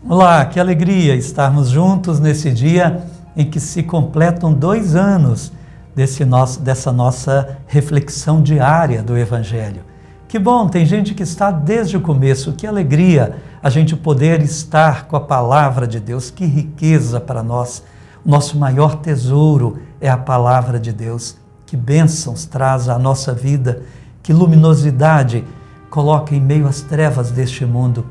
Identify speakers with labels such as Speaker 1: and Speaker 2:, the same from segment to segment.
Speaker 1: Olá, que alegria estarmos juntos nesse dia em que se completam 2 anos dessa nossa reflexão diária do Evangelho. Que bom, tem gente que está desde o começo, que alegria a gente poder estar com a palavra de Deus, que riqueza para nós. O nosso maior tesouro é a palavra de Deus. Que bênçãos traz à nossa vida, que luminosidade coloca em meio às trevas deste mundo.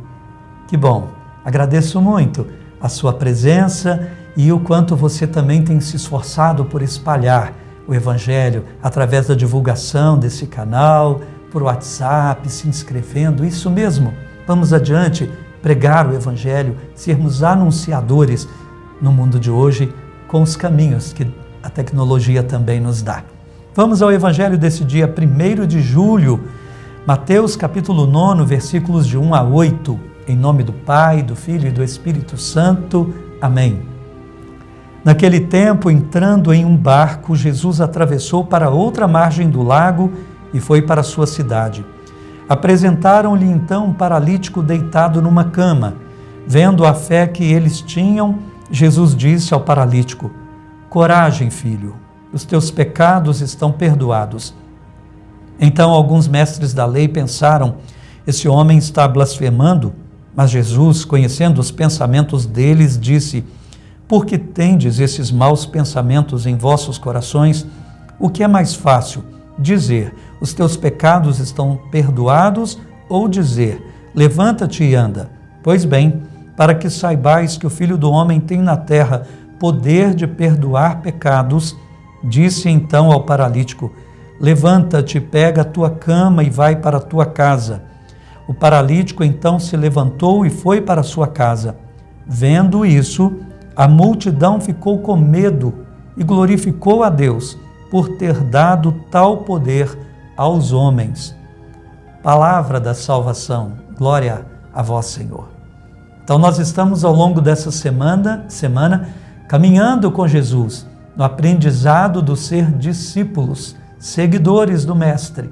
Speaker 1: Que bom! Agradeço muito a sua presença e o quanto você também tem se esforçado por espalhar o Evangelho através da divulgação desse canal, por WhatsApp, se inscrevendo. Isso mesmo, vamos adiante, pregar o Evangelho, sermos anunciadores no mundo de hoje com os caminhos que a tecnologia também nos dá. Vamos ao Evangelho desse dia 1º de julho, Mateus capítulo 9, versículos de 1 a 8. Em nome do Pai, do Filho e do Espírito Santo. Amém. Naquele tempo, entrando em um barco, Jesus atravessou para outra margem do lago e foi para a sua cidade. Apresentaram-lhe então um paralítico deitado numa cama. Vendo a fé que eles tinham, Jesus disse ao paralítico: Coragem, filho, os teus pecados estão perdoados. Então alguns mestres da lei pensaram: esse homem está blasfemando? Mas Jesus, conhecendo os pensamentos deles, disse: Por que tendes esses maus pensamentos em vossos corações? O que é mais fácil, dizer: os teus pecados estão perdoados, ou dizer: levanta-te e anda? Pois bem, para que saibais que o Filho do Homem tem na terra poder de perdoar pecados, disse então ao paralítico: levanta-te, pega a tua cama e vai para a tua casa. O paralítico então se levantou e foi para sua casa. Vendo isso, a multidão ficou com medo e glorificou a Deus por ter dado tal poder aos homens. Palavra da salvação, glória a vós, Senhor. Então nós estamos ao longo dessa semana caminhando com Jesus no aprendizado do ser discípulos, seguidores do Mestre.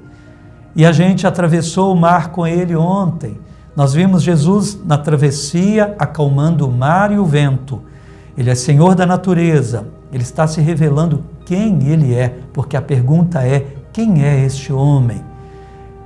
Speaker 1: E a gente atravessou o mar com ele ontem. Nós vimos Jesus na travessia acalmando o mar e o vento. Ele é Senhor da natureza. Ele está se revelando quem ele é, porque a pergunta é: quem é este homem?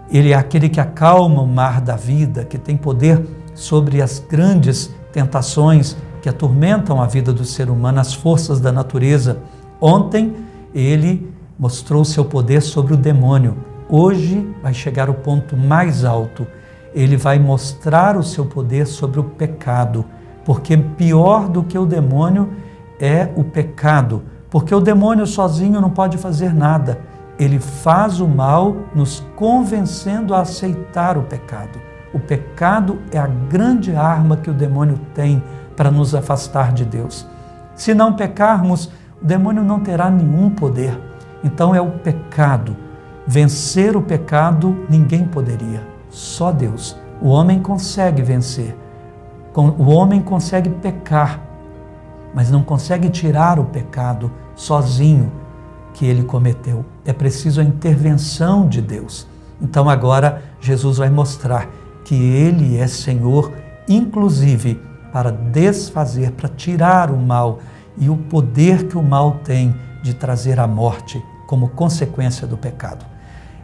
Speaker 1: Ele é aquele que acalma o mar da vida, que tem poder sobre as grandes tentações que atormentam a vida do ser humano, as forças da natureza. Ontem ele mostrou seu poder sobre o demônio. Hoje vai chegar o ponto mais alto. Ele vai mostrar o seu poder sobre o pecado, porque pior do que o demônio é o pecado, porque o demônio sozinho não pode fazer nada. Ele faz o mal nos convencendo a aceitar o pecado. O pecado é a grande arma que o demônio tem para nos afastar de Deus. Se não pecarmos, o demônio não terá nenhum poder. Então é o pecado. Vencer o pecado ninguém poderia, só Deus. O homem consegue vencer, o homem consegue pecar, mas não consegue tirar o pecado sozinho que ele cometeu. É preciso a intervenção de Deus. Então agora Jesus vai mostrar que ele é Senhor, inclusive para desfazer, para tirar o mal e o poder que o mal tem de trazer a morte como consequência do pecado.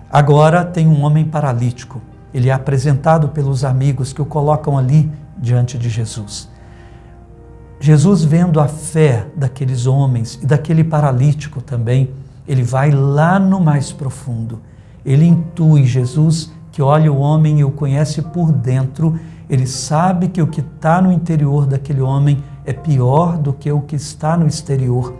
Speaker 1: Agora tem um homem paralítico. Ele é apresentado pelos amigos que o colocam ali diante de Jesus. Jesus, vendo a fé daqueles homens e daquele paralítico também, ele vai lá no mais profundo. Ele intui, Jesus, que olha o homem e o conhece por dentro. Ele sabe que o que está no interior daquele homem é pior do que o que está no exterior.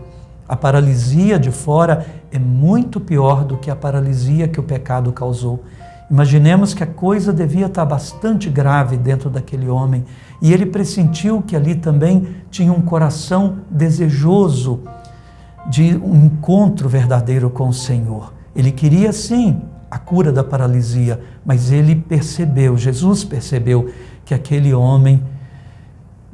Speaker 1: A paralisia de fora é muito pior do que a paralisia que o pecado causou. Imaginemos que a coisa devia estar bastante grave dentro daquele homem e ele pressentiu que ali também tinha um coração desejoso de um encontro verdadeiro com o Senhor. Ele queria sim a cura da paralisia, mas ele percebeu, Jesus percebeu que aquele homem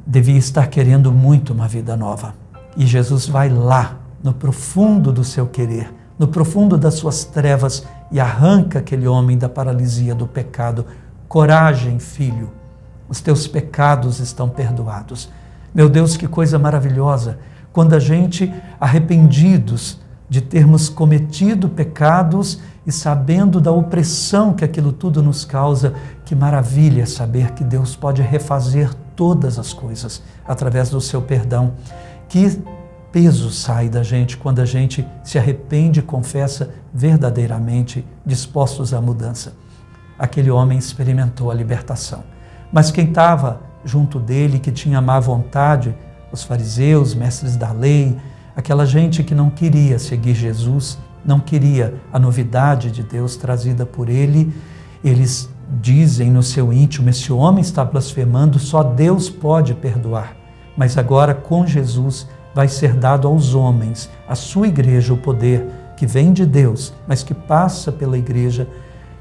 Speaker 1: devia estar querendo muito uma vida nova. E Jesus vai lá, no profundo do seu querer, no profundo das suas trevas, e arranca aquele homem da paralisia do pecado. Coragem, filho, os teus pecados estão perdoados. Meu Deus, que coisa maravilhosa, quando a gente, arrependidos de termos cometido pecados e sabendo da opressão que aquilo tudo nos causa, que maravilha saber que Deus pode refazer todas as coisas através do seu perdão. Que peso sai da gente quando a gente se arrepende e confessa verdadeiramente dispostos à mudança. Aquele homem experimentou a libertação. Mas quem estava junto dele, que tinha má vontade, os fariseus, mestres da lei, aquela gente que não queria seguir Jesus, não queria a novidade de Deus trazida por ele, eles dizem no seu íntimo: esse homem está blasfemando, só Deus pode perdoar. Mas agora, com Jesus, vai ser dado aos homens, à sua igreja, o poder que vem de Deus, mas que passa pela igreja,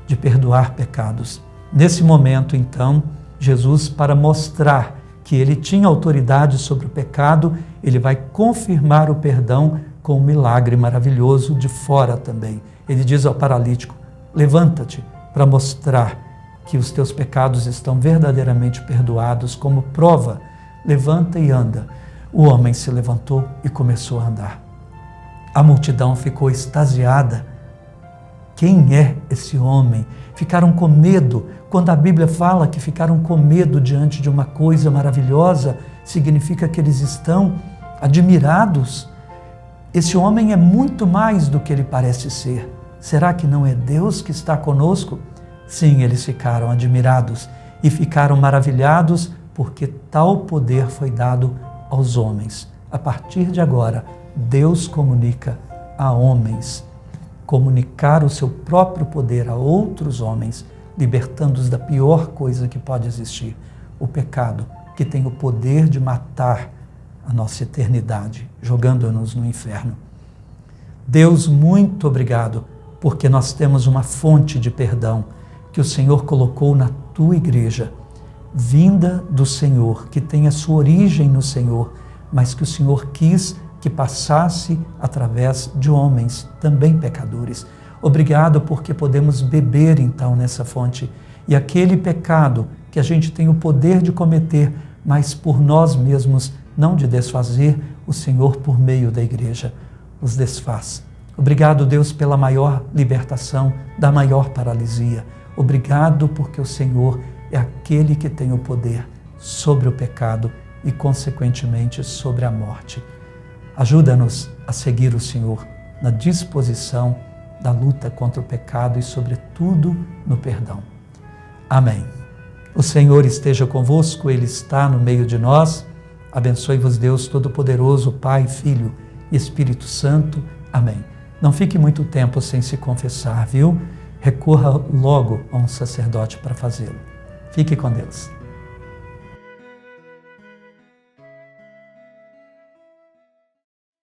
Speaker 1: de perdoar pecados. Nesse momento, então, Jesus, para mostrar que ele tinha autoridade sobre o pecado, ele vai confirmar o perdão com um milagre maravilhoso de fora também. Ele diz ao paralítico: levanta-te, para mostrar que os teus pecados estão verdadeiramente perdoados. Como prova, levanta e anda. O homem se levantou e começou a andar. A multidão ficou extasiada. Quem é esse homem? Ficaram com medo. Quando a Bíblia fala que ficaram com medo diante de uma coisa maravilhosa, significa que eles estão admirados. Esse homem é muito mais do que ele parece ser. Será que não é Deus que está conosco? Sim, eles ficaram admirados e ficaram maravilhados porque tal poder foi dado aos homens. A partir de agora, Deus comunica a homens. Comunicar o seu próprio poder a outros homens, libertando-os da pior coisa que pode existir, o pecado, que tem o poder de matar a nossa eternidade, jogando-nos no inferno. Deus, muito obrigado, porque nós temos uma fonte de perdão que o Senhor colocou na tua igreja, vinda do Senhor, que tem a sua origem no Senhor, mas que o Senhor quis que passasse através de homens, também pecadores. Obrigado porque podemos beber então nessa fonte. E aquele pecado que a gente tem o poder de cometer, mas por nós mesmos não de desfazer, o Senhor, por meio da igreja, os desfaz. Obrigado, Deus, pela maior libertação da maior paralisia. Obrigado porque o Senhor é aquele que tem o poder sobre o pecado e, consequentemente, sobre a morte. Ajuda-nos a seguir o Senhor na disposição da luta contra o pecado e, sobretudo, no perdão. Amém. O Senhor esteja convosco, Ele está no meio de nós. Abençoe-vos Deus Todo-Poderoso, Pai, Filho e Espírito Santo. Amém. Não fique muito tempo sem se confessar, viu? Recorra logo a um sacerdote para fazê-lo. Fique com Deus.